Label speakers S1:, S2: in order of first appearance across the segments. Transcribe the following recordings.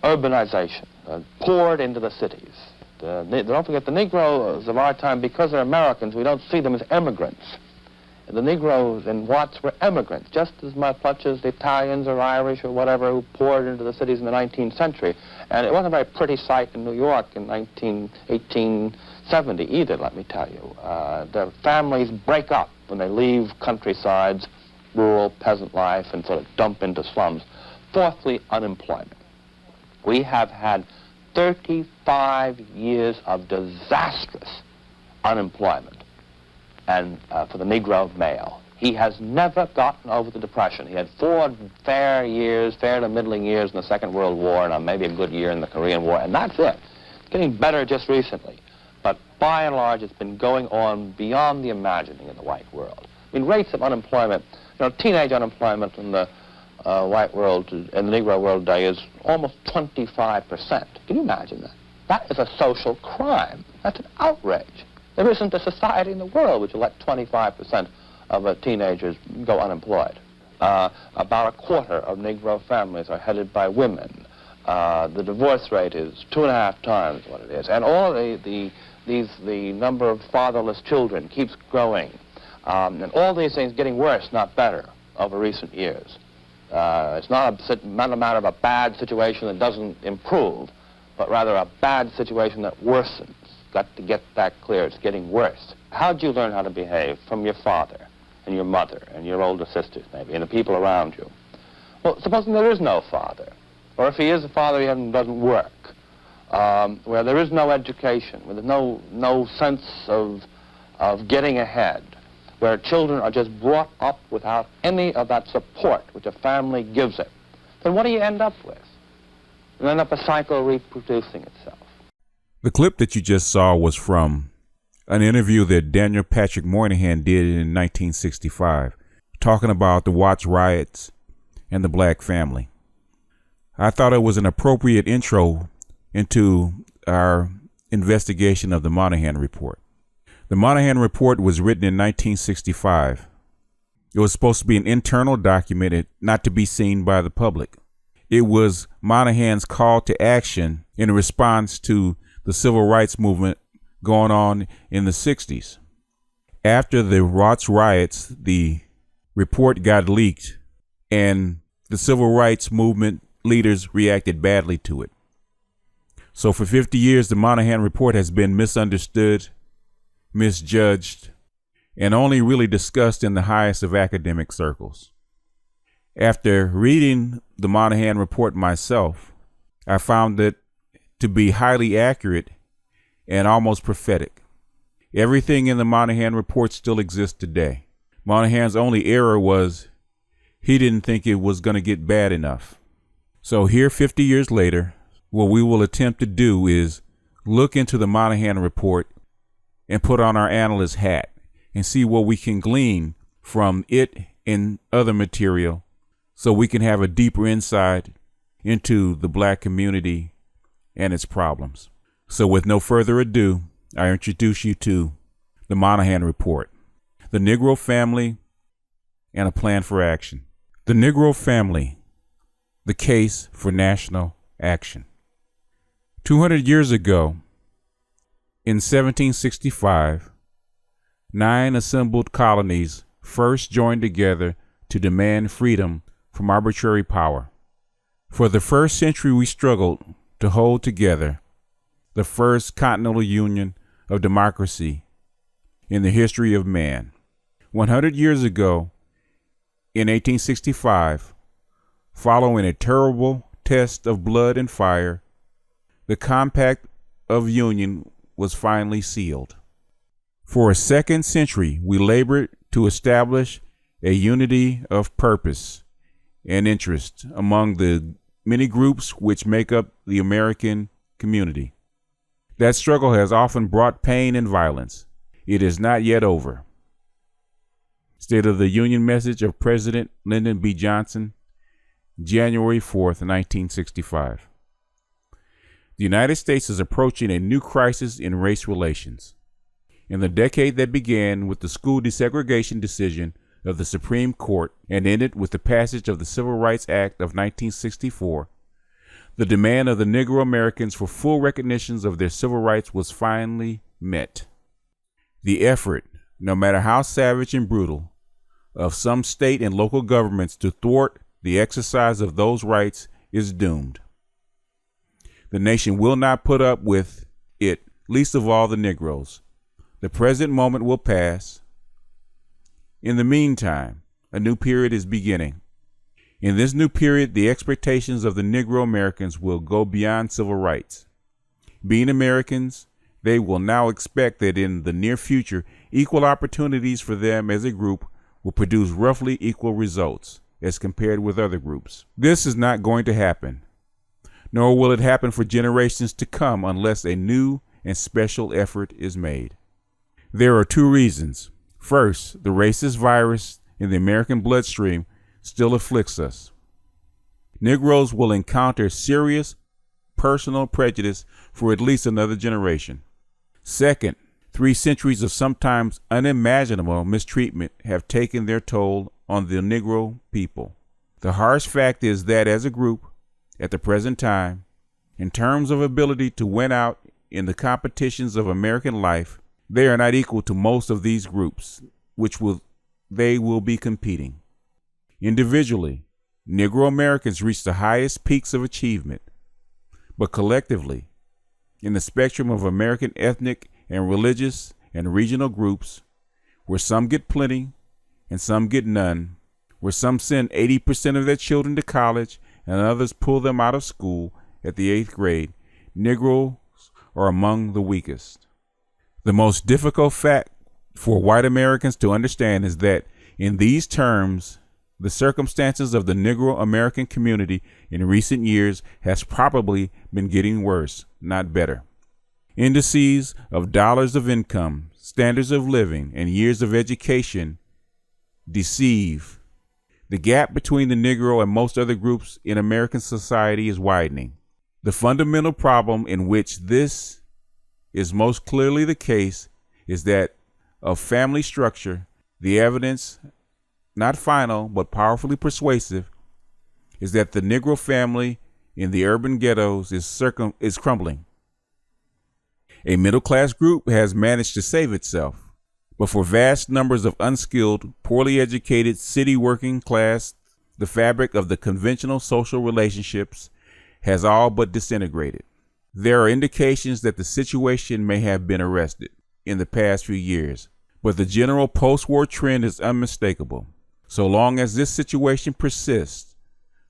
S1: urbanization, poured into the cities. Don't forget, the Negroes of our time, because they're Americans, we don't see them as immigrants. The Negroes in Watts were immigrants, just as much as the Italians or Irish or whatever who poured into the cities in the 19th century. And it wasn't a very pretty sight in New York in 1870 either, let me tell you. Their families break up when they leave countrysides, rural peasant life, and sort of dump into slums. Fourthly, unemployment. We have had 35 years of disastrous unemployment, and for the Negro male. He has never gotten over the Depression. He had 4 fair to middling years in the Second World War, and maybe a good year in the Korean War, and that's it. It's getting better just recently. But by and large, it's been going on beyond the imagining in the white world. I mean, rates of unemployment, teenage unemployment in the white world and the Negro world today is almost 25%. Can you imagine that? That is a social crime. That's an outrage. There isn't a society in the world which will let 25% of teenagers go unemployed. About a quarter of Negro families are headed by women. The divorce rate is 2.5 times what it is. And all the number of fatherless children keeps growing. And all these things getting worse, not better, over recent years. It's not a matter of a bad situation that doesn't improve, but rather a bad situation that worsens. Got to get that clear. It's getting worse. How'd you learn how to behave? From your father and your mother and your older sisters, maybe, and the people around you. Well, supposing there is no father, or if he is a father, he doesn't work, where there is no education, where there's no sense of getting ahead, where children are just brought up without any of that support which a family gives it, then what do you end up with? You end up a cycle reproducing itself.
S2: The clip that you just saw was from an interview that Daniel Patrick Moynihan did in 1965, talking about the Watts riots and the black family. I thought it was an appropriate intro into our investigation of the Moynihan Report. The Moynihan Report was written in 1965. It was supposed to be an internal document, not to be seen by the public. It was Moynihan's call to action in response to the civil rights movement going on in the 60s. After the Watts riots, the report got leaked, and the civil rights movement leaders reacted badly to it. So for 50 years, the Moynihan Report has been misunderstood, misjudged, and only really discussed in the highest of academic circles. After reading the Moynihan Report myself, I found it to be highly accurate and almost prophetic. Everything in the Moynihan Report still exists today. Moynihan's only error was he didn't think it was going to get bad enough. So here, 50 years later, what we will attempt to do is look into the Moynihan Report and put on our analyst hat and see what we can glean from it and other material so we can have a deeper insight into the black community and its problems. So with no further ado, I introduce you to the Moynihan Report, the Negro family, and a plan for action. The Negro family, the case for national action. 200 years ago, in 1765, 9 assembled colonies first joined together to demand freedom from arbitrary power. For the first century, we struggled to hold together the first continental union of democracy in the history of man. 100 years ago, in 1865, following a terrible test of blood and fire, the Compact of Union was finally sealed. For a second century, we labored to establish a unity of purpose and interest among the many groups which make up the American community. That struggle has often brought pain and violence. It is not yet over. State of the Union message of President Lyndon B. Johnson, January 4th, 1965. The United States is approaching a new crisis in race relations. In the decade that began with the school desegregation decision of the Supreme Court and ended with the passage of the Civil Rights Act of 1964, The demand of the Negro Americans for full recognitions of their civil rights was finally met. The effort, no matter how savage and brutal, of some state and local governments to thwart the exercise of those rights is doomed. The nation will not put up with it, least of all the Negroes. The present moment will pass. In the meantime, a new period is beginning. In this new period, the expectations of the Negro Americans will go beyond civil rights. Being Americans, they will now expect that in the near future, equal opportunities for them as a group will produce roughly equal results as compared with other groups. This is not going to happen, nor will it happen for generations to come unless a new and special effort is made. There are two reasons. First, the racist virus in the American bloodstream still afflicts us. Negroes will encounter serious personal prejudice for at least another generation. Second, 3 centuries of sometimes unimaginable mistreatment have taken their toll on the Negro people. The harsh fact is that as a group, at the present time, in terms of ability to win out in the competitions of American life, they are not equal to most of these groups, they will be competing. Individually, Negro Americans reach the highest peaks of achievement, but collectively, in the spectrum of American ethnic and religious and regional groups, where some get plenty and some get none, where some send 80% of their children to college and others pull them out of school at the 8th grade, Negroes are among the weakest. The most difficult fact for white Americans to understand is that in these terms, the circumstances of the Negro American community in recent years has probably been getting worse, not better. Indices of dollars of income, standards of living, and years of education deceive. The gap between the Negro and most other groups in American society is widening. The fundamental problem in which this is most clearly the case is that of family structure. The evidence, not final but powerfully persuasive, is that the Negro family in the urban ghettos is crumbling. A middle-class group has managed to save itself, but for vast numbers of unskilled, poorly educated city working class, the fabric of the conventional social relationships has all but disintegrated. There are indications that the situation may have been arrested in the past few years, but the general post-war trend is unmistakable. So long as this situation persists,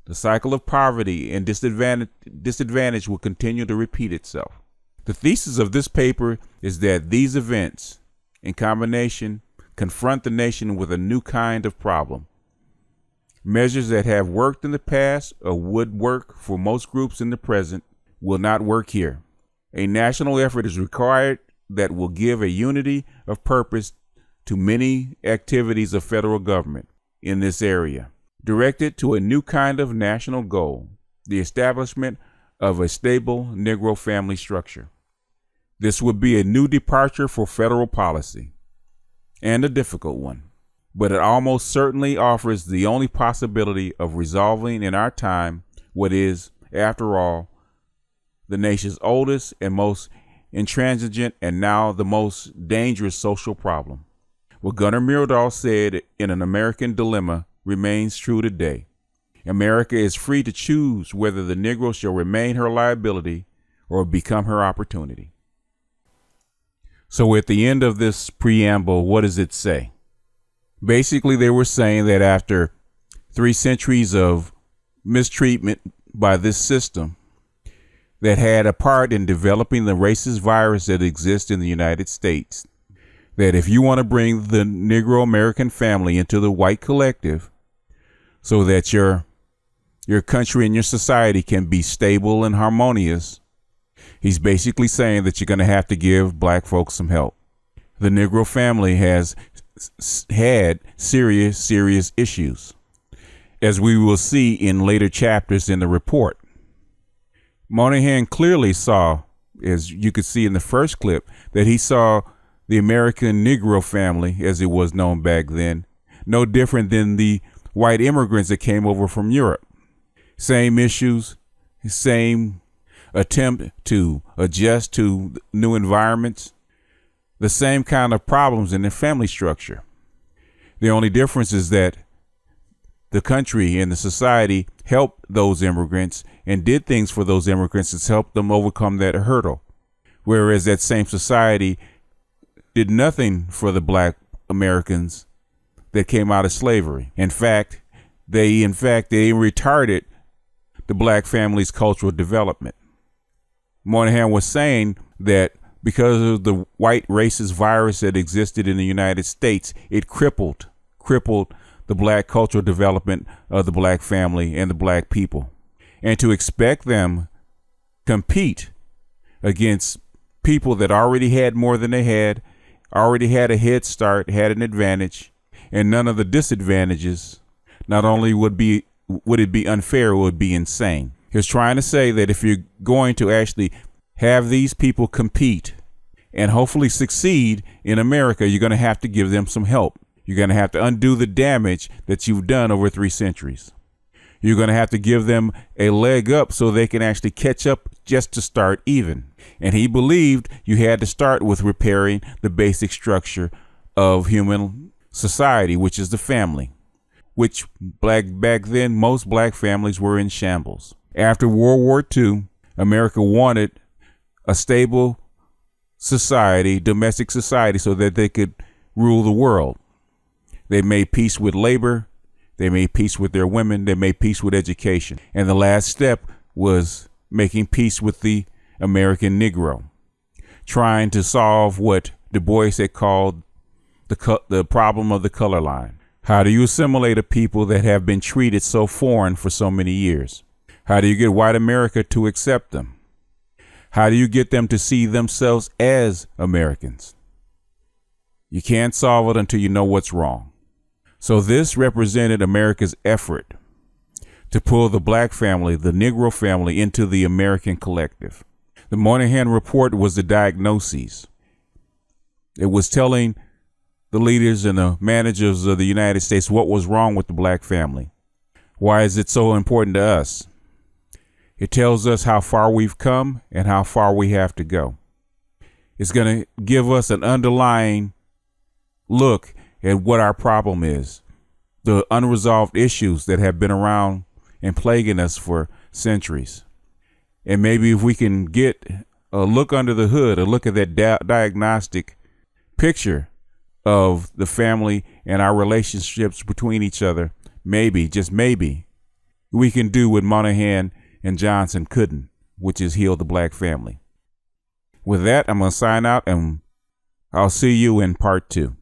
S2: the cycle of poverty and disadvantage will continue to repeat itself. The thesis of this paper is that these events, in combination, confront the nation with a new kind of problem. Measures that have worked in the past or would work for most groups in the present will not work here. A national effort is required that will give a unity of purpose to many activities of federal government in this area, directed to a new kind of national goal, the establishment of a stable Negro family structure. This would be a new departure for federal policy, and a difficult one, but it almost certainly offers the only possibility of resolving in our time what is, after all, the nation's oldest and most intransigent and now the most dangerous social problem. What Gunnar Myrdal said in An American Dilemma remains true today. America is free to choose whether the Negro shall remain her liability or become her opportunity. So at the end of this preamble, what does it say? Basically, they were saying that after 3 centuries of mistreatment by this system that had a part in developing the racist virus that exists in the United States, that if you want to bring the Negro American family into the white collective so that your country and your society can be stable and harmonious, he's basically saying that you're going to have to give black folks some help. The Negro family has had serious issues, as we will see in later chapters in the report. Moynihan clearly saw, as you could see in the first clip, that he saw the American Negro family, as it was known back then, no different than the white immigrants that came over from Europe. Same issues same attempt to adjust to new environments, the same kind of problems in their family structure. The only difference is that the country and the society helped those immigrants and did things for those immigrants to help them overcome that hurdle. Whereas that same society did nothing for the black Americans that came out of slavery. In fact, they retarded the black family's cultural development. Moynihan was saying that because of the white racist virus that existed in the United States, it crippled the black cultural development of the black family and the black people. And to expect them compete against people that already had more than they had, already had a head start, had an advantage, and none of the disadvantages, not only would it be unfair, it would be insane. He was trying to say that if you're going to actually have these people compete and hopefully succeed in America, you're going to have to give them some help. You're going to have to undo the damage that you've done over 3 centuries. You're going to have to give them a leg up so they can actually catch up just to start even. And he believed you had to start with repairing the basic structure of human society, which is the family, which back then, most black families were in shambles. After World War II, America wanted a stable society, domestic society, so that they could rule the world. They made peace with labor. They made peace with their women. They made peace with education. And the last step was making peace with the American Negro, trying to solve what Du Bois had called the problem of the color line. How do you assimilate a people that have been treated so foreign for so many years? How do you get white America to accept them? How do you get them to see themselves as Americans? You can't solve it until you know what's wrong. So this represented America's effort to pull the black family, the Negro family, into the American collective. The Moynihan Report was the diagnoses. It was telling the leaders and the managers of the United States what was wrong with the black family. Why is it so important to us? It tells us how far we've come and how far we have to go. It's going to give us an underlying look at what our problem is, the unresolved issues that have been around and plaguing us for centuries. And maybe if we can get a look under the hood, a look at that diagnostic picture of the family and our relationships between each other, maybe, just maybe, we can do what Moynihan and Johnson couldn't, which is heal the black family. With that, I'm going to sign out, and I'll see you in part 2.